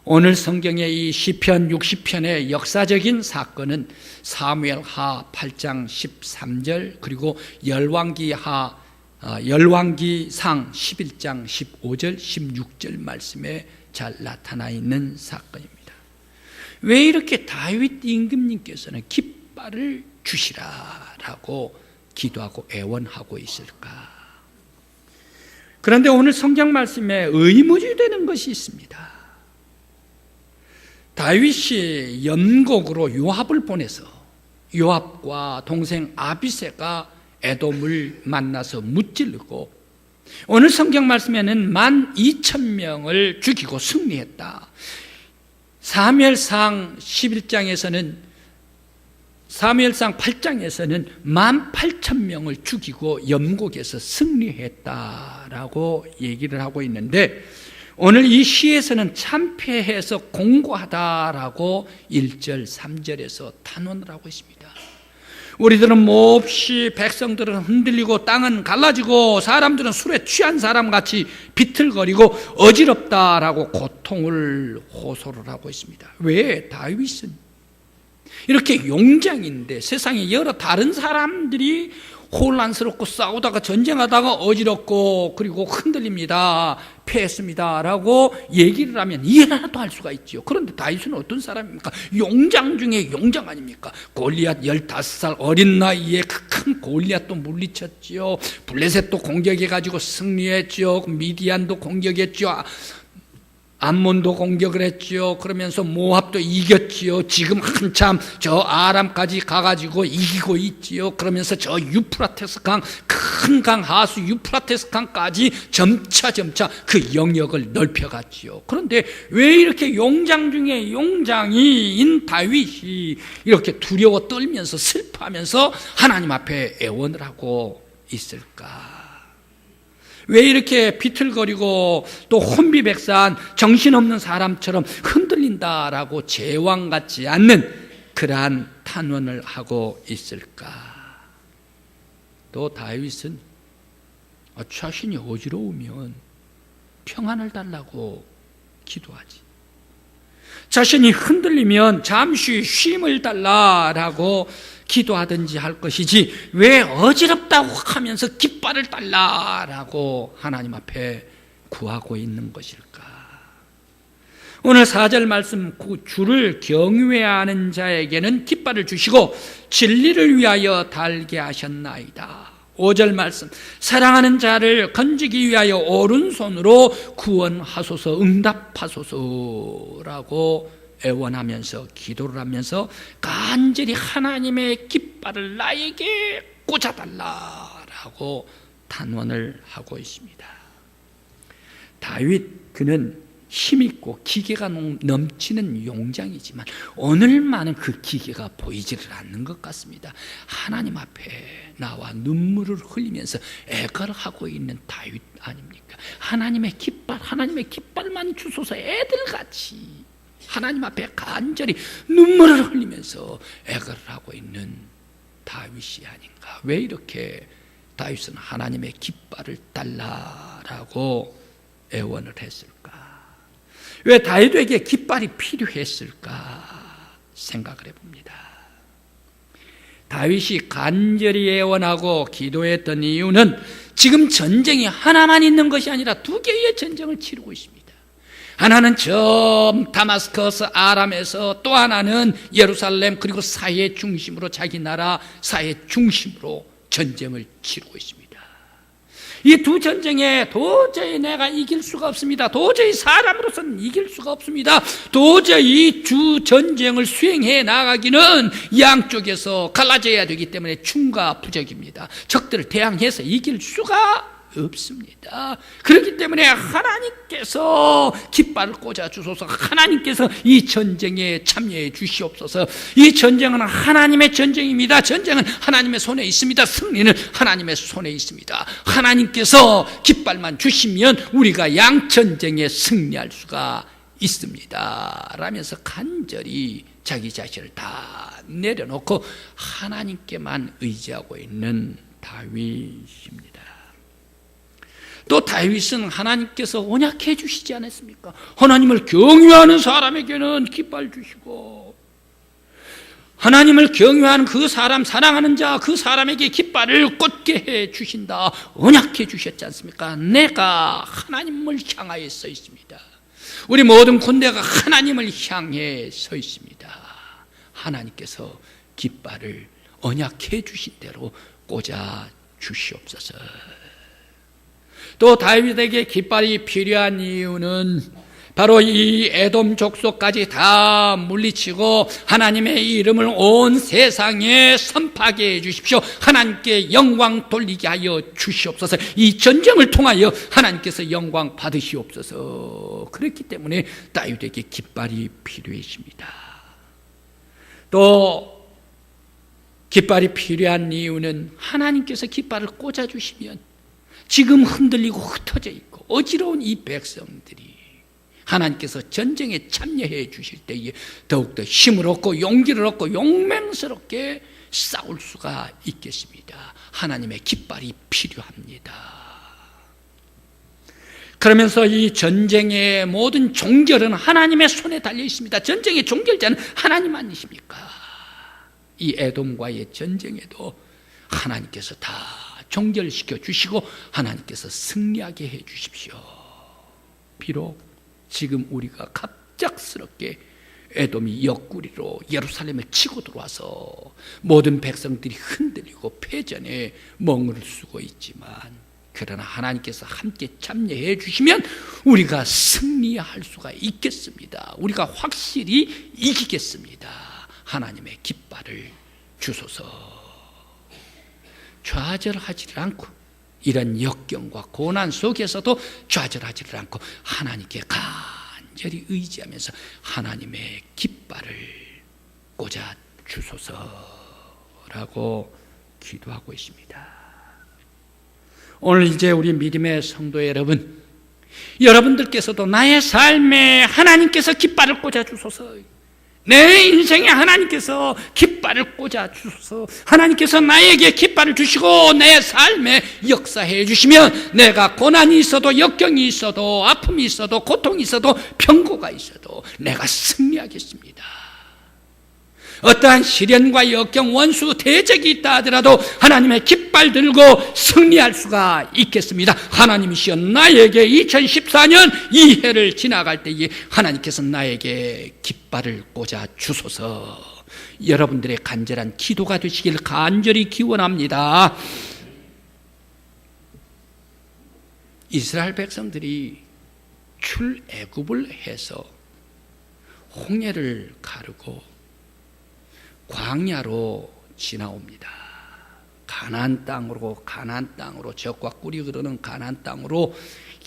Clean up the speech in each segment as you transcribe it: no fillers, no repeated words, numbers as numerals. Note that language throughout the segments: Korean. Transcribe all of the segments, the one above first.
오늘 성경의 이 시편 60편의 역사적인 사건은 사무엘하 8장 13절 그리고 열왕기상 11장 15절 16절 말씀에 잘 나타나 있는 사건입니다. 왜 이렇게 다윗 임금님께서는 깃발을 주시라라고 기도하고 애원하고 있을까? 그런데 오늘 성경 말씀에 의무지되는 것이 있습니다. 다윗이 연곡으로 요압을 보내서 요압과 동생 아비새가 에돔을 만나서 무찌르고 오늘 성경 말씀에는 12,000명을 죽이고 승리했다. 사무엘상 8장에서는 18,000명을 죽이고 연곡에서 승리했다라고 얘기를 하고 있는데 오늘 이 시에서는 참패해서 공고하다라고 1절 3절에서 탄원을 하고 있습니다. 우리들은 몹시 백성들은 흔들리고 땅은 갈라지고 사람들은 술에 취한 사람같이 비틀거리고 어지럽다라고 고통을 호소를 하고 있습니다. 왜 다윗은 이렇게 용장인데 세상에 여러 다른 사람들이 혼란스럽고 싸우다가 전쟁하다가 어지럽고 그리고 흔들립니다, 패했습니다 라고 얘기를 하면 이해라도 할 수가 있죠. 그런데 다윗은 어떤 사람입니까? 용장 중에 용장 아닙니까? 골리앗 15살 어린 나이에 그 큰 골리앗도 물리쳤지요. 블레셋도 공격해가지고 승리했죠. 미디안도 공격했죠. 암몬도 공격을 했지요. 그러면서 모압도 이겼지요. 지금 한참 저 아람까지 가가지고 이기고 있지요. 그러면서 저 유프라테스 강, 큰 강 하수 유프라테스 강까지 점차 그 영역을 넓혀갔지요. 그런데 왜 이렇게 용장 중에 용장인 다윗이 이렇게 두려워 떨면서 슬퍼하면서 하나님 앞에 애원을 하고 있을까? 왜 이렇게 비틀거리고 또 혼비백산 정신없는 사람처럼 흔들린다라고 제왕 같지 않는 그러한 탄원을 하고 있을까? 또 다윗은 자신이 어지러우면 평안을 달라고 기도하지. 자신이 흔들리면 잠시 쉼을 달라라고 기도하든지 할 것이지 왜 어지럽다고 하면서 깃발을 달라라고 하나님 앞에 구하고 있는 것일까? 오늘 4절 말씀, 주를 경외하는 자에게는 깃발을 주시고 진리를 위하여 달게 하셨나이다. 5절 말씀, 사랑하는 자를 건지기 위하여 오른손으로 구원하소서, 응답하소서라고 애원하면서 기도를 하면서 간절히 하나님의 깃발을 나에게 꽂아달라라고 탄원을 하고 있습니다. 다윗 그는 힘있고 기계가 넘치는 용장이지만 오늘만은 그 기계가 보이지를 않는 것 같습니다. 하나님 앞에 나와 눈물을 흘리면서 애걸을 하고 있는 다윗 아닙니까? 하나님의 깃발만 주소서. 애들같이 하나님 앞에 간절히 눈물을 흘리면서 애걸을 하고 있는 다윗이 아닌가? 왜 이렇게 다윗은 하나님의 깃발을 달라라고 애원을 했을까? 왜 다윗에게 깃발이 필요했을까? 생각을 해봅니다. 다윗이 간절히 애원하고 기도했던 이유는 지금 전쟁이 하나만 있는 것이 아니라 두 개의 전쟁을 치르고 있습니다. 하나는 저 다마스커스 아람에서, 또 하나는 예루살렘, 그리고 사해 중심으로, 자기 나라 사해 중심으로 전쟁을 치르고 있습니다. 이 두 전쟁에 도저히 내가 이길 수가 없습니다. 도저히 사람으로서는 이길 수가 없습니다. 도저히 주 전쟁을 수행해 나가기는 양쪽에서 갈라져야 되기 때문에 충과 부적입니다. 적들을 대항해서 이길 수가 없습니다. 그렇기 때문에 하나님께서 깃발을 꽂아 주소서. 하나님께서 이 전쟁에 참여해 주시옵소서. 이 전쟁은 하나님의 전쟁입니다. 전쟁은 하나님의 손에 있습니다. 승리는 하나님의 손에 있습니다. 하나님께서 깃발만 주시면 우리가 양전쟁에 승리할 수가 있습니다 라면서 간절히 자기 자신을 다 내려놓고 하나님께만 의지하고 있는 다윗입니다. 또 다윗은 하나님께서 언약해 주시지 않았습니까? 하나님을 경외하는 사람에게는 깃발 주시고, 하나님을 경외하는 그 사람, 사랑하는 자, 그 사람에게 깃발을 꽂게 해 주신다, 언약해 주셨지 않습니까? 내가 하나님을 향하여 서 있습니다. 우리 모든 군대가 하나님을 향해 서 있습니다. 하나님께서 깃발을 언약해 주신 대로 꽂아 주시옵소서. 또 다윗에게 깃발이 필요한 이유는 바로 이 에돔 족속까지 다 물리치고 하나님의 이름을 온 세상에 선포하게 해 주십시오. 하나님께 영광 돌리게 하여 주시옵소서. 이 전쟁을 통하여 하나님께서 영광 받으시옵소서. 그렇기 때문에 다윗에게 깃발이 필요했습니다. 또 깃발이 필요한 이유는 하나님께서 깃발을 꽂아주시면 지금 흔들리고 흩어져 있고 어지러운 이 백성들이 하나님께서 전쟁에 참여해 주실 때에 더욱더 힘을 얻고 용기를 얻고 용맹스럽게 싸울 수가 있겠습니다. 하나님의 깃발이 필요합니다. 그러면서 이 전쟁의 모든 종결은 하나님의 손에 달려 있습니다. 전쟁의 종결자는 하나님 아니십니까? 이 에돔과의 전쟁에도 하나님께서 다 종결시켜 주시고 하나님께서 승리하게 해 주십시오. 비록 지금 우리가 갑작스럽게 에돔이 옆구리로 예루살렘을 치고 들어와서 모든 백성들이 흔들리고 패전에 머무르고 있지만, 그러나 하나님께서 함께 참여해 주시면 우리가 승리할 수가 있겠습니다. 우리가 확실히 이기겠습니다. 하나님의 깃발을 주소서. 좌절하지를 않고 이런 역경과 고난 속에서도 좌절하지를 않고 하나님께 간절히 의지하면서 하나님의 깃발을 꽂아 주소서라고 기도하고 있습니다. 오늘 이제 우리 믿음의 성도 여러분, 여러분들께서도 나의 삶에 하나님께서 깃발을 꽂아 주소서, 내 인생에 하나님께서 깃발을 꽂아 주소서, 하나님께서 나에게 깃발을 주시고 내 삶에 역사해 주시면 내가 고난이 있어도 역경이 있어도 아픔이 있어도 고통이 있어도 병고가 있어도 내가 승리하겠습니다. 어떠한 시련과 역경, 원수, 대적이 있다 하더라도 하나님의 깃발 들고 승리할 수가 있겠습니다. 하나님이시여 나에게 2014년 이 해를 지나갈 때에 하나님께서 나에게 깃발을 꽂아 주소서. 여러분들의 간절한 기도가 되시길 간절히 기원합니다. 이스라엘 백성들이 출애굽을 해서 홍해를 가르고 광야로 지나옵니다. 가나안 땅으로 젖과 꿀이 흐르는 가나안 땅으로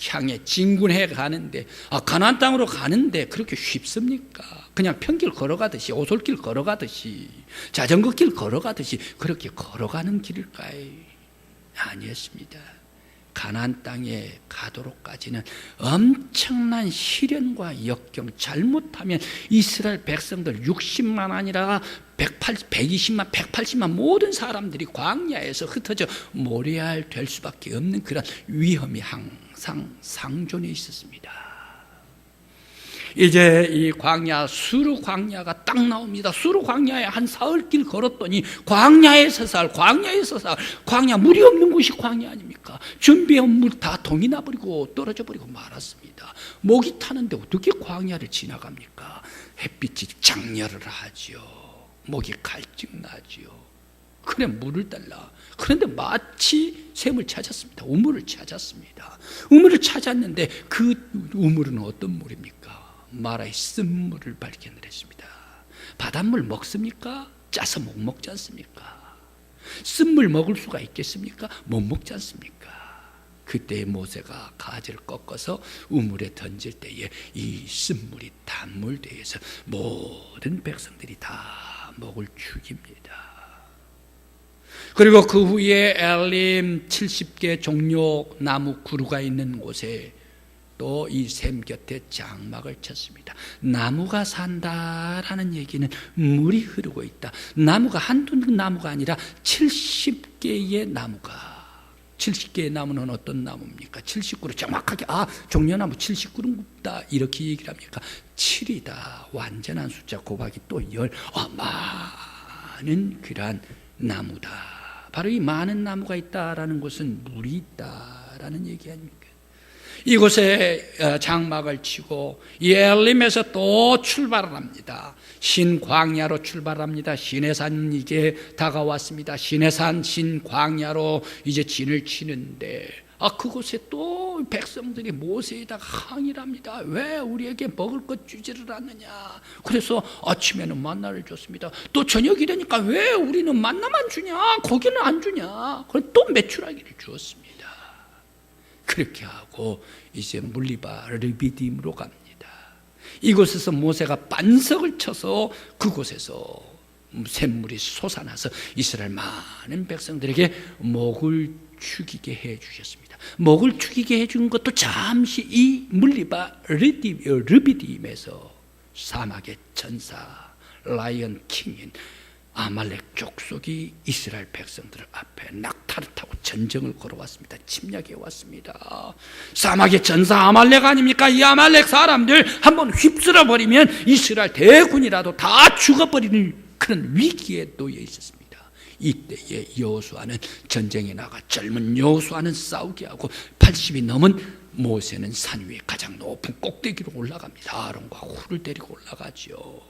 향해 진군해 가는데, 가나안 땅으로 가는데 그렇게 쉽습니까? 그냥 평길 걸어가듯이, 오솔길 걸어가듯이, 자전거 길 걸어가듯이 그렇게 걸어가는 길일까요? 아니었습니다. 가나안 땅에 가도록까지는 엄청난 시련과 역경, 잘못하면 이스라엘 백성들 60만 아니라 120만, 180만 모든 사람들이 광야에서 흩어져 모래알 될 수밖에 없는 그런 위험이 항상 상존해 있었습니다. 이제 이 광야, 수르 광야가 딱 나옵니다. 수르 광야에 한 사흘길 걸었더니 광야에서 광야, 물이 없는 곳이 광야 아닙니까? 준비한 물 다 동이 나버리고 떨어져 버리고 말았습니다. 목이 타는데 어떻게 광야를 지나갑니까? 햇빛이 장렬을 하지요. 목이 갈증나지요. 그래 물을 달라. 그런데 마치 샘을 찾았습니다. 우물을 찾았습니다. 우물을 찾았는데 그 우물은 어떤 물입니까? 마라의 쓴물을 발견을 했습니다. 바닷물 먹습니까? 짜서 못 먹지 않습니까? 쓴물 먹을 수가 있겠습니까? 못 먹지 않습니까? 그때 모세가 가지를 꺾어서 우물에 던질 때에 이 쓴물이 단물되어서 모든 백성들이 다 목을 죽입니다. 그리고 그 후에 엘림 70개 종려 나무 그루가 있는 곳에 또 이 샘 곁에 장막을 쳤습니다. 나무가 산다라는 얘기는 물이 흐르고 있다. 나무가 한두 나무가 아니라 70개의 나무가 70개의 나무는 어떤 나무입니까? 79로 정확하게 종려나무 79그루다 이렇게 얘기를 합니까? 7이다. 완전한 숫자 곱하기 또 10. 많은 그러한 나무다. 바로 이 많은 나무가 있다라는 것은 물이 있다라는 얘기 아닙니까? 이곳에 장막을 치고 예림에서 또 출발을 합니다. 신광야로 출발합니다. 시내산 이제 다가왔습니다. 시내산 신광야로 이제 진을 치는데 그곳에 또 백성들이 모세에다가 항의를 합니다. 왜 우리에게 먹을 것 주지를 않느냐. 그래서 아침에는 만나를 줬습니다. 또 저녁이 되니까 왜 우리는 만나만 주냐, 고기는 안 주냐. 그래서 또 메추라기를 주었습니다. 그렇게 하고 이제 물리바 르비딤으로 갑니다. 이곳에서 모세가 반석을 쳐서 그곳에서 샘물이 솟아나서 이스라엘 많은 백성들에게 목을 축이게 해 주셨습니다. 목을 축이게 해준 것도 잠시 이 물리바 르비딤에서 사막의 전사 라이언 킹인 아말렉 족속이 이스라엘 백성들 앞에 낙타를 타고 전쟁을 걸어왔습니다. 침략해 왔습니다. 사막의 전사 아말렉 아닙니까? 이 아말렉 사람들 한번 휩쓸어 버리면 이스라엘 대군이라도 다 죽어버리는 그런 위기에 놓여 있었습니다. 이때에 여호수아는 전쟁에 나가 젊은 여호수아는 싸우게 하고 80이 넘은 모세는 산 위에 가장 높은 꼭대기로 올라갑니다. 아론과 훌을 데리고 올라가죠.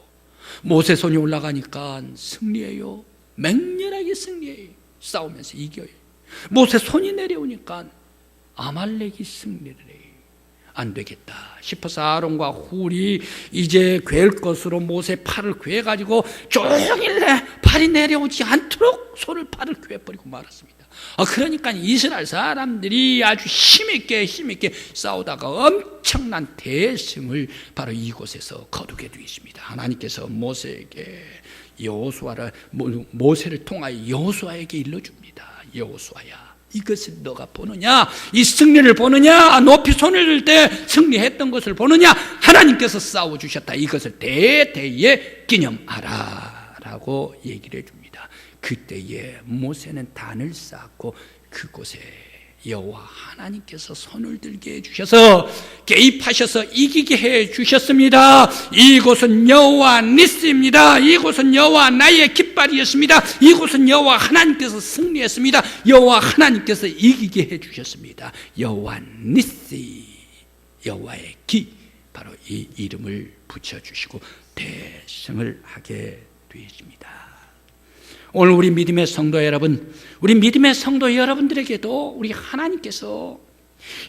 모세 손이 올라가니까 승리해요. 맹렬하게 승리해요. 싸우면서 이겨요. 모세 손이 내려오니까 아말렉이 승리를 해요. 안 되겠다 싶어서 아론과 훌이 이제 괴할 것으로 모세 팔을 괴가지고 종일 팔이 내려오지 않도록 손을 팔을 괴버리고 말았습니다. 그러니까 이스라엘 사람들이 아주 힘있게 싸우다가 엄청난 대승을 바로 이곳에서 거두게 되었습니다. 하나님께서 모세에게 모세를 통하여 여호수아에게 일러줍니다. 여호수아야, 이것을 너가 보느냐? 이 승리를 보느냐? 높이 손을 들 때 승리했던 것을 보느냐? 하나님께서 싸워주셨다. 이것을 대대에 기념하라 라고 얘기를 해줍니다. 그때에 모세는 단을 쌓고 그곳에 여호와 하나님께서 손을 들게 해주셔서 개입하셔서 이기게 해주셨습니다. 이곳은 여호와 니스입니다. 이곳은 여호와 나의 깃발이었습니다. 이곳은 여호와 하나님께서 승리했습니다. 여호와 하나님께서 이기게 해주셨습니다. 여호와 니스, 여호와의 기, 바로 이 이름을 붙여주시고 대승을 하게 되었습니다. 오늘 우리 믿음의 성도 여러분, 우리 믿음의 성도 여러분들에게도 우리 하나님께서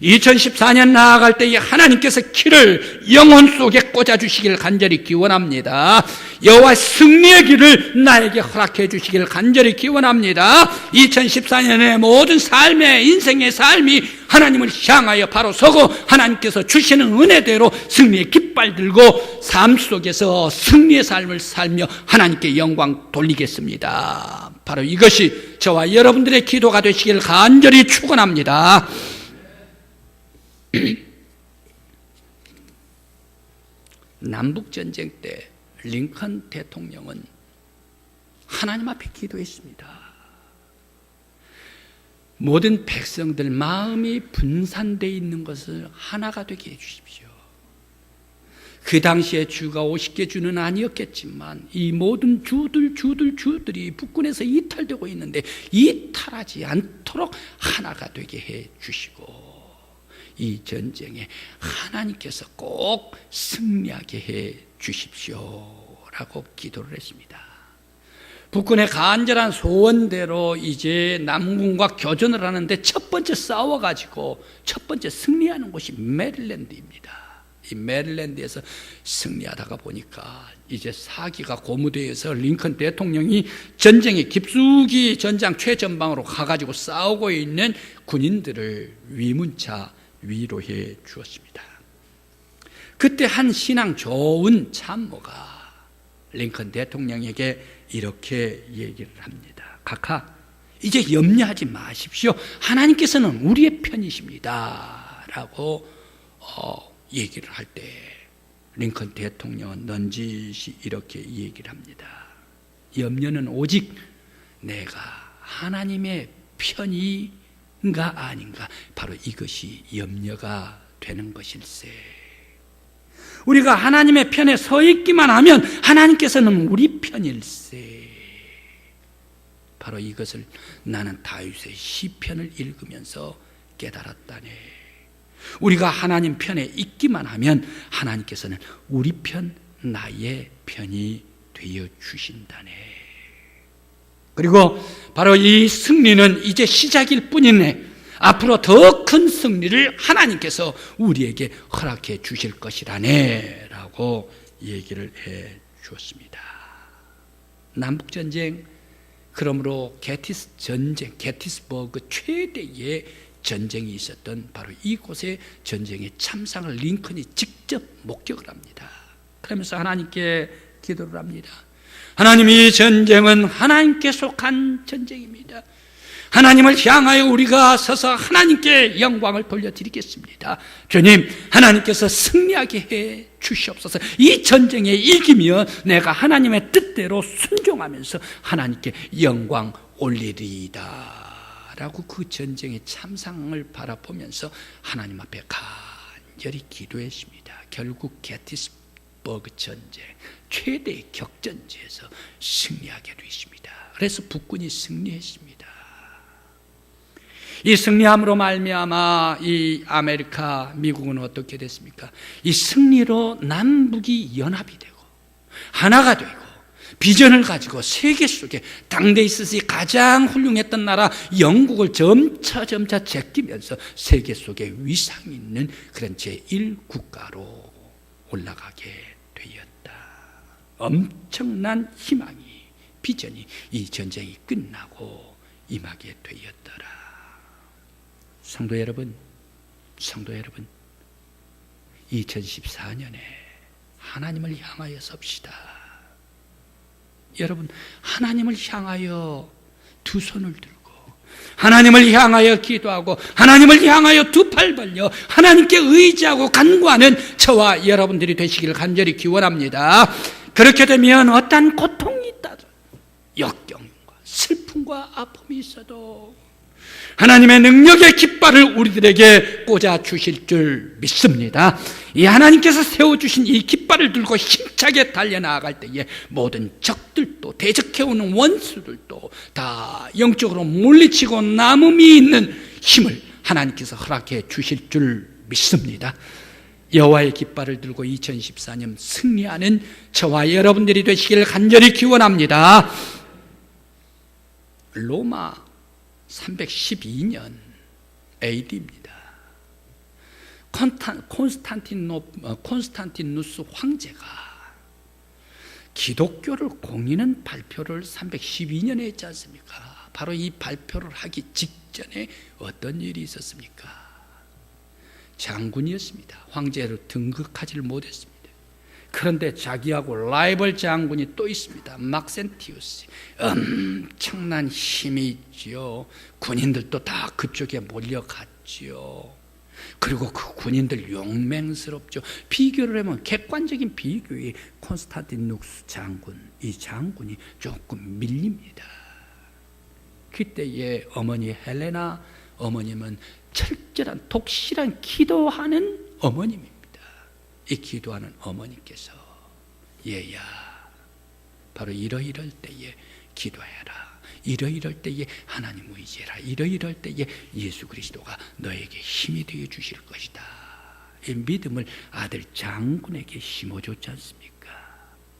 2014년 나아갈 때에 하나님께서 길을 영혼 속에 꽂아주시길 간절히 기원합니다. 여호와 승리의 길을 나에게 허락해 주시길 간절히 기원합니다. 2014년의 모든 삶의 인생의 삶이 하나님을 향하여 바로 서고 하나님께서 주시는 은혜대로 승리의 깃발 들고 삶 속에서 승리의 삶을 살며 하나님께 영광 돌리겠습니다. 바로 이것이 저와 여러분들의 기도가 되시길 간절히 축원합니다. 남북전쟁 때 링컨 대통령은 하나님 앞에 기도했습니다. 모든 백성들 마음이 분산되어 있는 것을 하나가 되게 해주십시오. 그 당시에 주가 50개 주는 아니었겠지만 이 모든 주들이 북군에서 이탈되고 있는데 이탈하지 않도록 하나가 되게 해주시고 이 전쟁에 하나님께서 꼭 승리하게 해 주십시오 라고 기도를 했습니다. 북군의 간절한 소원대로 이제 남군과 교전을 하는데 첫 번째 싸워가지고 첫 번째 승리하는 곳이 메릴랜드입니다. 이 메릴랜드에서 승리하다가 보니까 이제 사기가 고무되어서 링컨 대통령이 전쟁에 깊숙이 전장 최전방으로 가가지고 싸우고 있는 군인들을 위문차 위로해 주었습니다. 그때 한 신앙 좋은 참모가 링컨 대통령에게 이렇게 얘기를 합니다. 각하, 이제 염려하지 마십시오. 하나님께서는 우리의 편이십니다 라고 얘기를 할 때 링컨 대통령은 넌지시 이렇게 얘기를 합니다. 염려는 오직 내가 하나님의 편이 아닌가, 바로 이것이 염려가 되는 것일세. 우리가 하나님의 편에 서 있기만 하면 하나님께서는 우리 편일세. 바로 이것을 나는 다윗의 시편을 읽으면서 깨달았다네. 우리가 하나님 편에 있기만 하면 하나님께서는 우리 편, 나의 편이 되어 주신다네. 그리고 바로 이 승리는 이제 시작일 뿐이네. 앞으로 더 큰 승리를 하나님께서 우리에게 허락해 주실 것이라네 라고 얘기를 해 주었습니다. 남북전쟁, 그러므로 게티스버그 최대의 전쟁이 있었던 바로 이곳의 전쟁의 참상을 링컨이 직접 목격을 합니다. 그러면서 하나님께 기도를 합니다. 하나님, 이 전쟁은 하나님께 속한 전쟁입니다. 하나님을 향하여 우리가 서서 하나님께 영광을 돌려드리겠습니다. 주님, 하나님께서 승리하게 해 주시옵소서. 이 전쟁에 이기며 내가 하나님의 뜻대로 순종하면서 하나님께 영광 올리리이다 라고 그 전쟁의 참상을 바라보면서 하나님 앞에 간절히 기도했습니다. 결국 게티스버그 전쟁, 최대의 격전지에서 승리하게 되십니다. 그래서 북군이 승리했습니다. 이 승리함으로 말미암아 이 아메리카, 미국은 어떻게 됐습니까? 이 승리로 남북이 연합이 되고 하나가 되고 비전을 가지고 세계 속에 당대에 있어서 가장 훌륭했던 나라 영국을 점차 제끼면서 세계 속에 위상 있는 그런 제1국가로 올라가게 되었다. 엄청난 희망이, 비전이 이 전쟁이 끝나고 임하게 되었더라. 성도 여러분, 2014년에 하나님을 향하여 섭시다. 여러분, 하나님을 향하여 두 손을 들고 하나님을 향하여 기도하고 하나님을 향하여 두 팔 벌려 하나님께 의지하고 간구하는 저와 여러분들이 되시기를 간절히 기원합니다. 그렇게 되면 어떠한 고통이 있다도, 역경과 슬픔과 아픔이 있어도 하나님의 능력의 깃발을 우리들에게 꽂아 주실 줄 믿습니다. 이 하나님께서 세워주신 이 깃발을 들고 힘차게 달려나갈 때에 모든 적들도, 대적해오는 원수들도 다 영적으로 물리치고 남음이 있는 힘을 하나님께서 허락해 주실 줄 믿습니다. 여호와의 깃발을 들고 2014년 승리하는 저와 여러분들이 되시기를 간절히 기원합니다. 로마 312년 AD입니다. 콘스탄티누스 황제가 기독교를 공인한 발표를 312년에 했지 않습니까? 바로 이 발표를 하기 직전에 어떤 일이 있었습니까? 장군이었습니다. 황제로 등극하지를 못했습니다. 그런데 자기하고 라이벌 장군이 또 있습니다. 막센티우스. 엄청난 힘이 있지요. 군인들도 다 그쪽에 몰려갔지요. 그리고 그 군인들 용맹스럽죠. 비교를 하면 객관적인 비교에 콘스탄티누스 장군, 이 장군이 조금 밀립니다. 그때의 어머니 헬레나 어머님은 철저한 독실한 기도하는 어머님입니다. 이 기도하는 어머니께서 얘야, 바로 이러이럴 때에 기도해라, 이러이럴 때에 하나님 의지해라, 이러이럴 때에 예수 그리스도가 너에게 힘이 되어 주실 것이다. 이 믿음을 아들 장군에게 심어줬지 않습니까?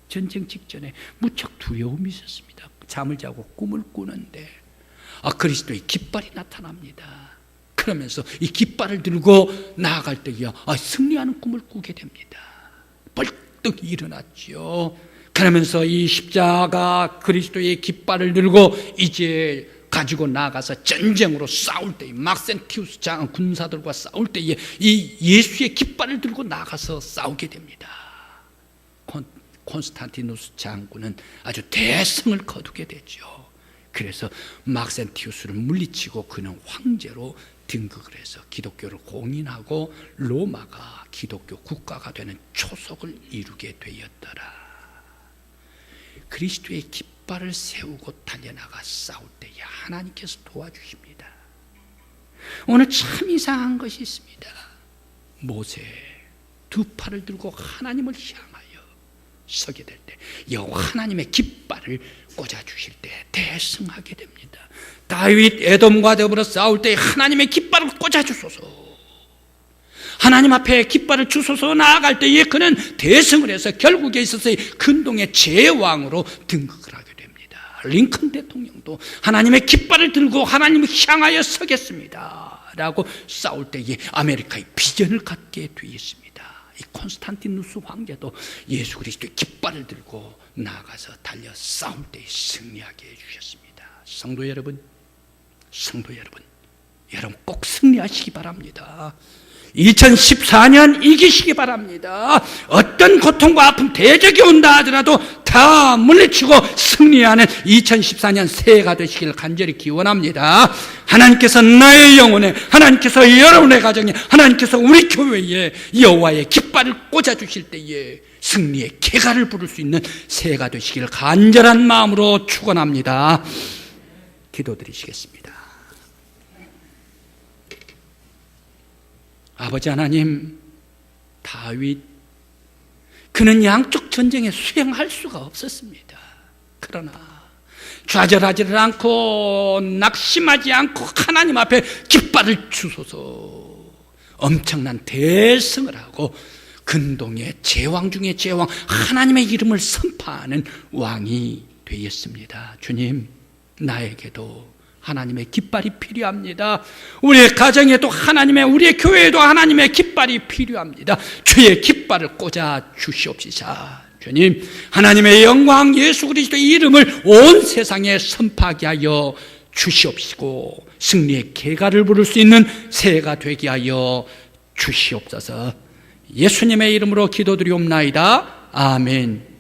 전쟁 직전에 무척 두려움이 있었습니다. 잠을 자고 꿈을 꾸는데 그리스도의 깃발이 나타납니다. 그러면서 이 깃발을 들고 나아갈 때야 승리하는 꿈을 꾸게 됩니다. 벌떡 일어났죠. 그러면서 이 십자가 그리스도의 깃발을 들고 이제 가지고 나가서 전쟁으로 싸울 때에, 막센티우스 장 군사들과 싸울 때에 이 예수의 깃발을 들고 나가서 싸우게 됩니다. 콘스탄티누스 장군은 아주 대승을 거두게 되죠. 그래서 막센티우스를 물리치고 그는 황제로 등극을 해서 기독교를 공인하고 로마가 기독교 국가가 되는 초석을 이루게 되었더라. 그리스도의 깃발을 세우고 달려나가 싸울 때에 하나님께서 도와주십니다. 오늘 참 이상한 것이 있습니다. 모세 두 팔을 들고 하나님을 향하여 서게 될 때 여호와 하나님의 깃발을 꽂아주실 때 대승하게 됩니다. 다윗 에돔과 더불어 싸울 때 하나님의 깃발을 꽂아주소서, 하나님 앞에 깃발을 주소서 나아갈 때에 그는 대승을 해서 결국에 있어서 근동의 제왕으로 등극을 하게 됩니다. 링컨 대통령도 하나님의 깃발을 들고 하나님을 향하여 서겠습니다 라고 싸울 때에 아메리카의 비전을 갖게 되어 있습니다. 이 콘스탄티누스 황제도 예수 그리스도의 깃발을 들고 나아가서 달려 싸울 때 승리하게 해주셨습니다. 성도 여러분, 여러분 꼭 승리하시기 바랍니다. 2014년 이기시기 바랍니다. 어떤 고통과 아픔 대적이 온다 하더라도 다 물리치고 승리하는 2014년 새해가 되시길 간절히 기원합니다. 하나님께서 나의 영혼에, 하나님께서 여러분의 가정에, 하나님께서 우리 교회에 여호와의 깃발을 꽂아주실 때에 승리의 쾌가를 부를 수 있는 새해가 되시길 간절한 마음으로 축원합니다. 기도드리시겠습니다. 아버지 하나님, 다윗 그는 양쪽 전쟁에 수행할 수가 없었습니다. 그러나 좌절하지를 않고 낙심하지 않고 하나님 앞에 깃발을 주소서 엄청난 대승을 하고 근동의 제왕 중에 제왕, 하나님의 이름을 선포하는 왕이 되었습니다. 주님, 나에게도 하나님의 깃발이 필요합니다. 우리의 가정에도 하나님의, 우리의 교회에도 하나님의 깃발이 필요합니다. 주의 깃발을 꽂아 주시옵시사. 주님, 하나님의 영광 예수 그리스도의 이름을 온 세상에 선포하게 하여 주시옵시고 승리의 쾌가를 부를 수 있는 새해가 되게 하여 주시옵소서. 예수님의 이름으로 기도드리옵나이다. 아멘.